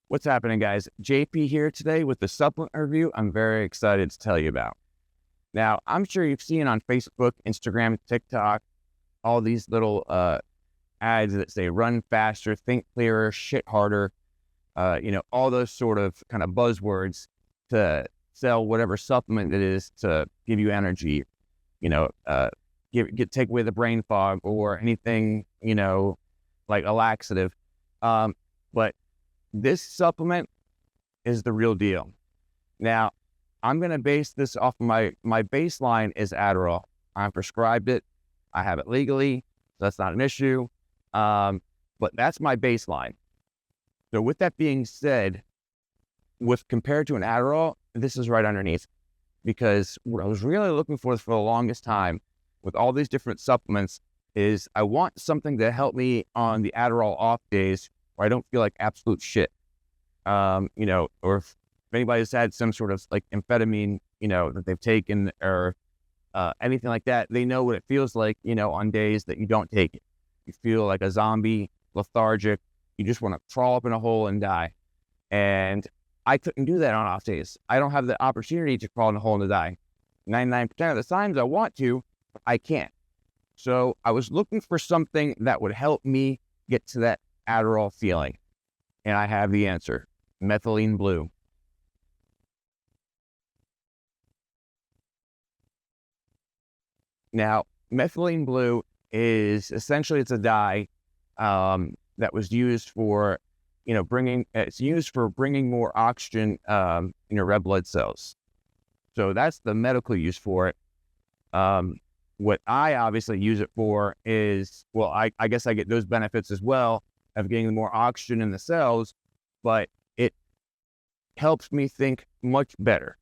What's happening, guys? JP here today with the supplement review I'm very excited to tell you about. Now, I'm sure you've seen on Facebook, Instagram, TikTok, all these little ads that say run faster, think clearer, shit harder, all those sort of kind of buzzwords to sell whatever supplement it is to give you energy, take away the brain fog or anything, like a laxative. But this supplement is the real deal. Now, I'm going to base this off of my baseline is Adderall. I'm prescribed it. I have it legally. So that's not an issue. But that's my baseline. So with that being said, compared to an Adderall, this is right underneath. Because what I was really looking for the longest time with all these different supplements is I want something to help me on the Adderall off days where I don't feel like absolute shit. Or if anybody's had some sort of like amphetamine, that they've taken or anything like that, they know what it feels like, on days that you don't take it. You feel like a zombie, lethargic. You just want to crawl up in a hole and die. And I couldn't do that on off days. I don't have the opportunity to crawl in a hole and die. 99% of the times I want to, but I can't. So I was looking for something that would help me get to that Adderall feeling. And I have the answer. Methylene Blue. Now, methylene blue is essentially, it's a dye that was used for, it's used for bringing more oxygen in your red blood cells. So that's the medical use for it. What I obviously use it for is, well, I guess I get those benefits as well of getting more oxygen in the cells, but it helps me think much better.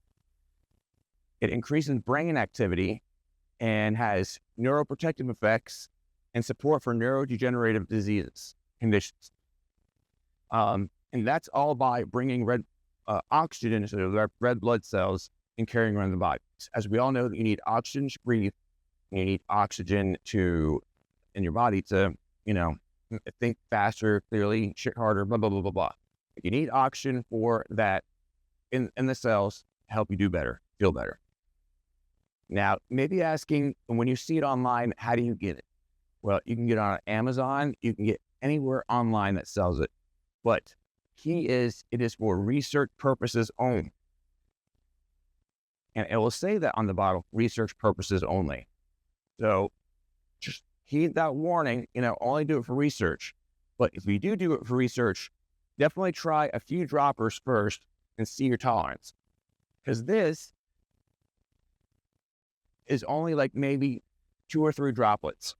It increases brain activity and has neuroprotective effects and support for neurodegenerative conditions. And that's all by bringing oxygen into the red blood cells and carrying around the body. As we all know, you need oxygen to breathe. You need oxygen in your body to, think faster, clearly, shit harder, blah, blah, blah, blah, blah. You need oxygen for that in the cells to help you do better, feel better. Now, maybe asking, when you see it online, how do you get it? Well, you can get it on Amazon. You can get anywhere online that sells it. But it is for research purposes only. And it will say that on the bottle, research purposes only. So just heed that warning, only do it for research. But if you do it for research, definitely try a few droppers first and see your tolerance. Because this is only like maybe 2 or 3 droplets,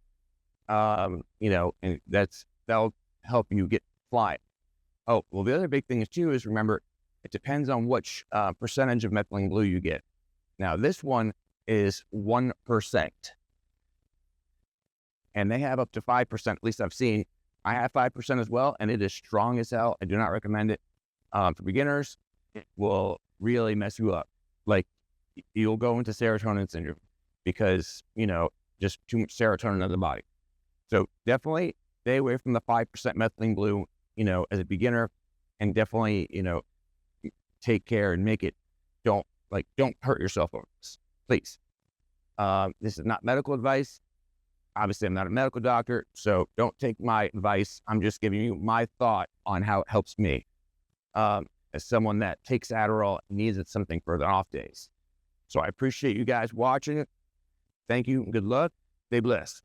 and that'll help you get flying. Oh, well, the other big thing is remember, it depends on which percentage of methylene blue you get. Now, this one is 1%. And they have up to 5%, at least I've seen. I have 5% as well, and it is strong as hell. I do not recommend it. For beginners, it will really mess you up. Like, you'll go into serotonin syndrome because, just too much serotonin in the body. So definitely stay away from the 5% methylene blue, as a beginner, and definitely, take care and make it, don't hurt yourself over this, please. This is not medical advice. Obviously, I'm not a medical doctor, so don't take my advice. I'm just giving you my thought on how it helps me. As someone that takes Adderall and needs it something for the off days. So I appreciate you guys watching it. Thank you. Good luck. Stay blessed.